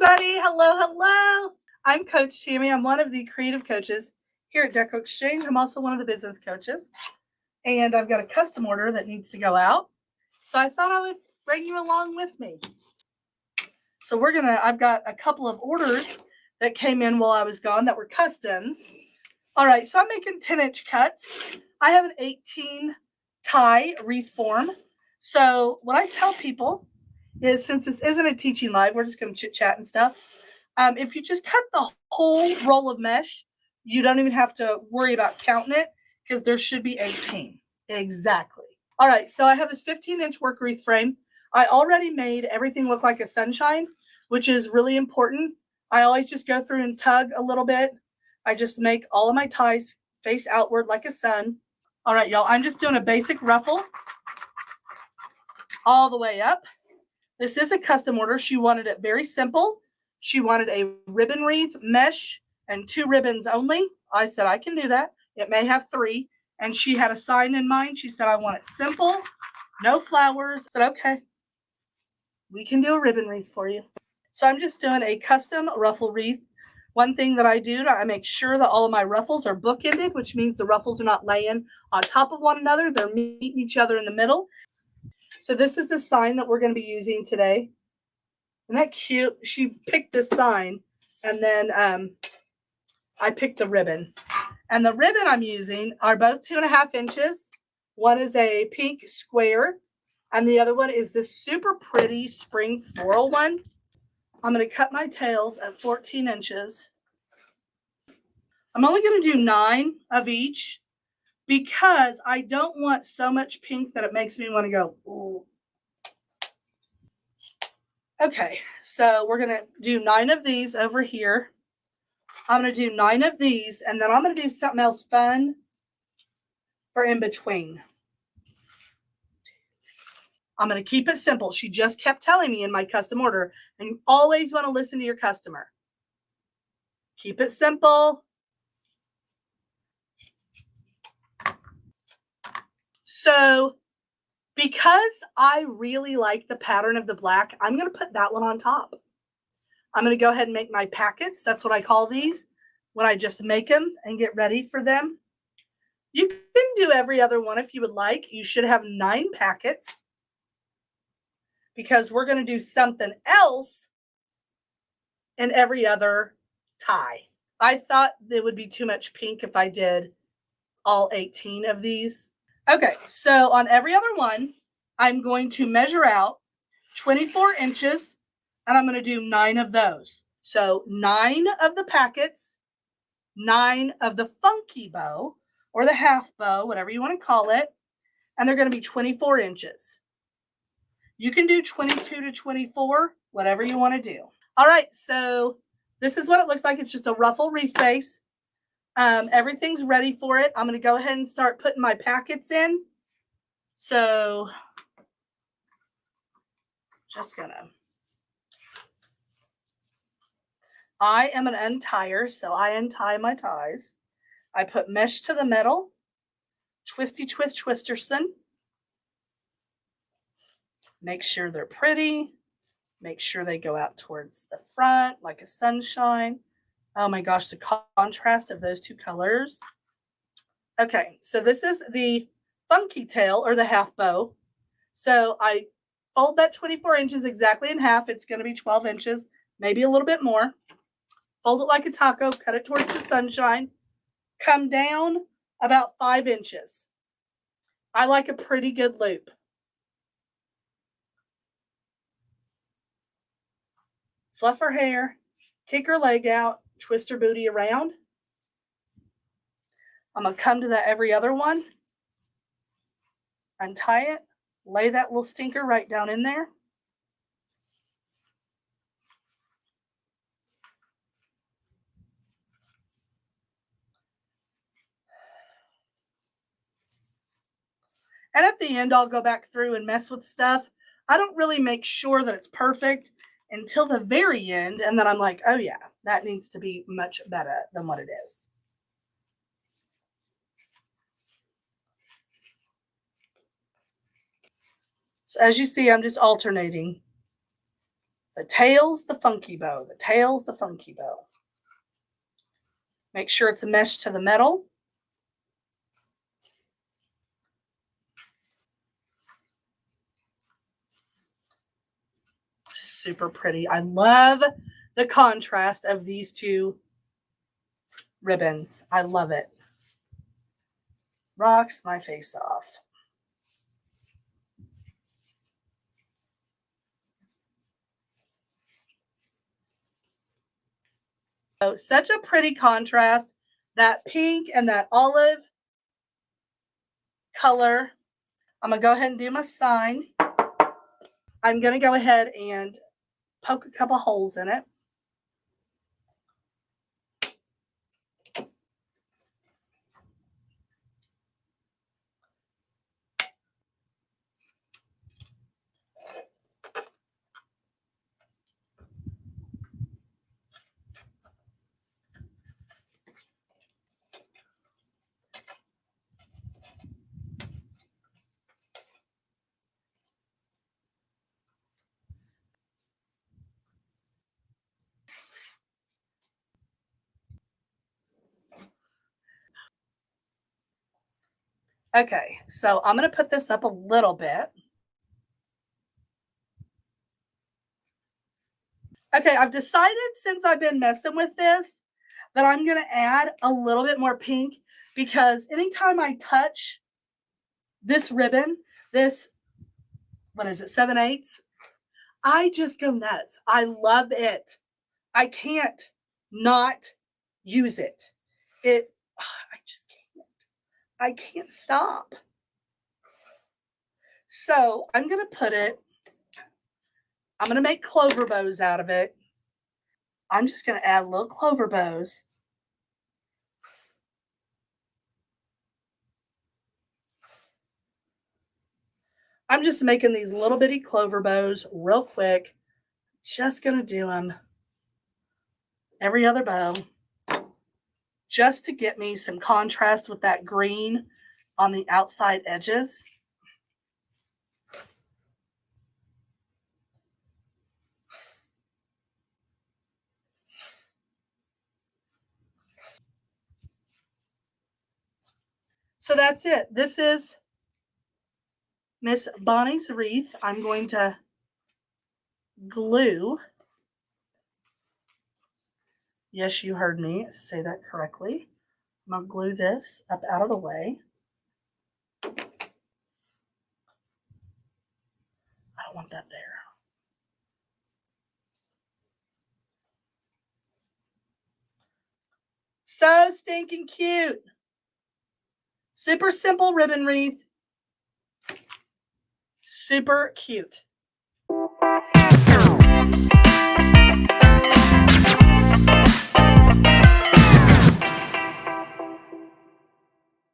everybody. Hello, hello. I'm Coach Tammy. I'm one of the creative coaches here at Decor Exchange. I'm also one of the business coaches. And I've got a custom order that needs to go out. So I thought I would bring you along with me. So I've got a couple of orders that came in while I was gone that were customs. All right, so I'm making 10-inch cuts. I have an 18 tie wreath form. So what I tell people is, since this isn't a teaching live, we're just going to chit chat and stuff. If you just cut the whole roll of mesh, you don't even have to worry about counting it because there should be 18. Exactly. All right, so I have this 15-inch work wreath frame. I already made everything look like a sunshine, which is really important. I always just go through and tug a little bit. I just make all of my ties face outward like a sun. All right, y'all, I'm just doing a basic ruffle all the way up. This is a custom order. She wanted it very simple. She wanted a ribbon wreath, mesh, and 2 ribbons only. I said, I can do that. It may have 3. And she had a sign in mind. She said, I want it simple, no flowers. I said, okay, we can do a ribbon wreath for you. So I'm just doing a custom ruffle wreath. One thing that I do, I make sure that all of my ruffles are bookended, which means the ruffles are not laying on top of one another. They're meeting each other in the middle. So this is the sign that we're going to be using today. Isn't that cute? She picked this sign, and then I picked the ribbon. And the ribbon I'm using are both 2.5 inches. One is a pink square, and the other one is this super pretty spring floral one. I'm going to cut my tails at 14 inches. I'm only going to do 9 of each because I don't want so much pink that it makes me want to go, ooh. Okay, so we're going to do 9 of these over here. I'm going to do 9 of these, and then I'm going to do something else fun for in between. I'm going to keep it simple. She just kept telling me in my custom order, and you always want to listen to your customer. Keep it simple. So because I really like the pattern of the black, I'm going to put that one on top. I'm going to go ahead and make my packets. That's what I call these when I just make them and get ready for them. You can do every other one if you would like. You should have 9 packets because we're going to do something else in every other tie. I thought it would be too much pink if I did all 18 of these. Okay, so on every other one, I'm going to measure out 24 inches, and I'm going to do 9 of those. So 9 of the packets, 9 of the funky bow, or the half bow, whatever you want to call it, and they're going to be 24 inches. You can do 22 to 24, whatever you want to do. All right, so this is what it looks like. It's just a ruffle wreath base. Everything's ready for it. I'm going to go ahead and start putting my packets in. So I am an untier, so I untie my ties. I put mesh to the middle, twisty twist twisterson. Make sure they're pretty. Make sure they go out towards the front like a sunshine. Oh my gosh, the contrast of those 2 colors. Okay, so this is the funky tail or the half bow. So I fold that 24 inches exactly in half. It's going to be 12 inches, maybe a little bit more. Fold it like a taco, cut it towards the sunshine. Come down about 5 inches. I like a pretty good loop. Fluff her hair, kick her leg out, twist her booty around. I'm going to come to that every other one. Untie it. Lay that little stinker right down in there. And at the end, I'll go back through and mess with stuff. I don't really make sure that it's perfect until the very end. And then I'm like, oh yeah, that needs to be much better than what it is. So as you see, I'm just alternating The tail's the funky bow. The tail's the funky bow. Make sure it's a mesh to the metal. Super pretty. I love the contrast of these two ribbons. I love it. Rocks my face off. So such a pretty contrast. That pink and that olive color. I'm going to go ahead and do my sign. I'm going to go ahead and poke a couple holes in it. Okay, so I'm going to put this up a little bit. Okay, I've decided since I've been messing with this that I'm going to add a little bit more pink because anytime I touch this ribbon, this, what is it, 7/8, I just go nuts. I love it. I can't not use it. I just can't. I can't stop. So I'm going to put it, I'm going to make clover bows out of it. I'm just going to add little clover bows. I'm just making these little bitty clover bows real quick. Just going to do them every other bow just to get me some contrast with that green on the outside edges. So that's it. This is Miss Bonnie's wreath. I'm going to glue. Yes, you heard me say that correctly. I'm going to glue this up out of the way. I don't want that there. So stinking cute. Super simple ribbon wreath. Super cute.